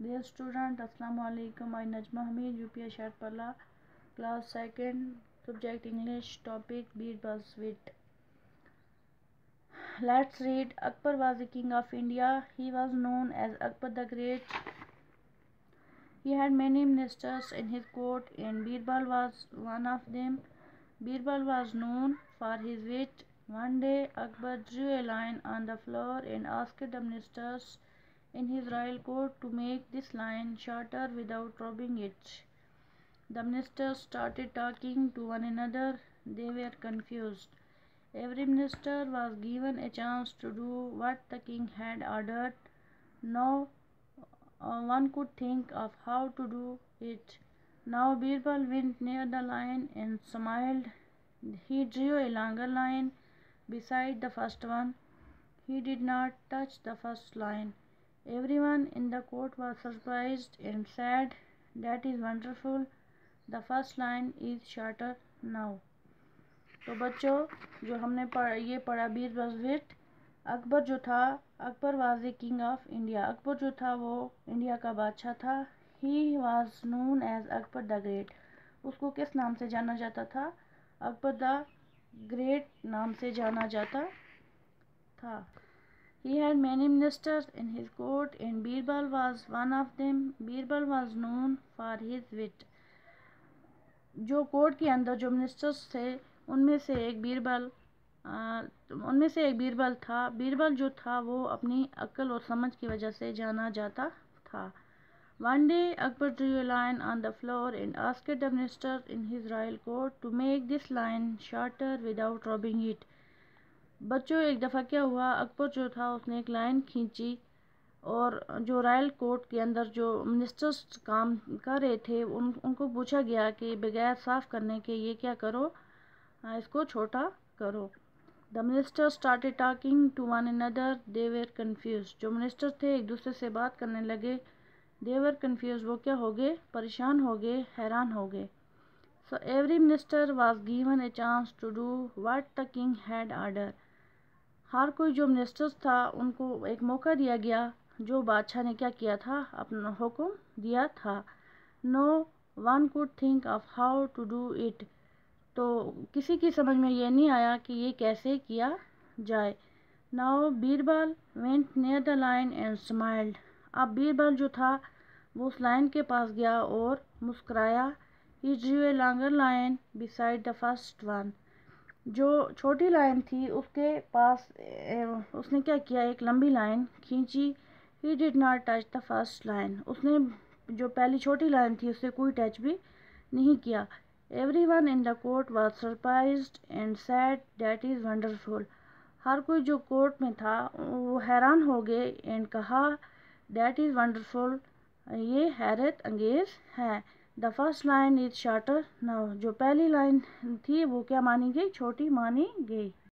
Dear student, Assalamu alaikum. I Najma Hamid, UPS Sharpala, class 2nd, subject English, topic Birbals wit. Let's read. Akbar was the king of India. He was known as Akbar the Great. He had many ministers in his court, and Birbal was one of them. Birbal was known for his wit. One day, Akbar drew a line on the floor and asked the ministers in his royal court to make this line shorter without rubbing it. The ministers started talking to one another. They were confused. Every minister was given a chance to do what the king had ordered. No one could think of how to do it. Now Birbal went near the line and smiled. He drew a longer line beside the first one. He did not touch the first line. Everyone in the court was surprised and said, "That is wonderful. The first line is shorter now." تو بچوں جو ہم نے یہ پڑھا بیربلز what. Akbar جو تھا, Akbar was a king of India. Akbar جو تھا وہ انڈیا کا بادشاہ تھا. He was known as Akbar the Great. اس کو کس نام سے جانا جاتا تھا؟ اکبر دا گریٹ نام سے جانا جاتا تھا. He had many ministers in his court and Birbal was one of them. Birbal was known for his wit. جو کورٹ کے اندر جو منسٹرز تھے ان میں سے ایک بیربل تھا. بیربل جو تھا وہ اپنی عقل اور سمجھ کی وجہ سے جانا جاتا تھا. One day Akbar drew a line on the floor and asked the ministers in his royal court to make this line shorter without rubbing it. بچوں ایک دفعہ کیا ہوا, اکبر جو تھا اس نے ایک لائن کھینچی اور جو رائل کورٹ کے اندر جو منسٹرز کام کر رہے تھے ان کو پوچھا گیا کہ بغیر صاف کرنے کے یہ کیا کرو, اس کو چھوٹا کرو. The ministers started talking to one another. They were confused. جو منسٹر تھے ایک دوسرے سے بات کرنے لگے. They were confused. وہ کیا ہو گئے؟ پریشان ہو گئے, حیران ہو گئے. So every minister was given a chance to do what the king had ordered. ہر کوئی جو منسٹرز تھا ان کو ایک موقع دیا گیا جو بادشاہ نے کیا کیا تھا, اپنا حکم دیا تھا. No one could think of how to do it. تو کسی کی سمجھ میں یہ نہیں آیا کہ یہ کیسے کیا جائے. Now Birbal went near the line and smiled. اب بیربل جو تھا وہ اس لائن کے پاس گیا اور مسکرایا. He drew a longer line beside the first one. جو چھوٹی لائن تھی اس کے پاس اس نے کیا کیا, ایک لمبی لائن کھینچی. He did not touch the first line. اس نے جو پہلی چھوٹی لائن تھی اسے کوئی ٹچ بھی نہیں کیا. Everyone in the court was surprised and said, "That is wonderful." ہر کوئی جو کورٹ میں تھا وہ حیران ہو گئے and کہا, "That is wonderful." یہ حیرت انگیز ہے. The first line is shorter now. جو پہلی لائن تھی وہ کیا مانی گئی, چھوٹی مانی گئی.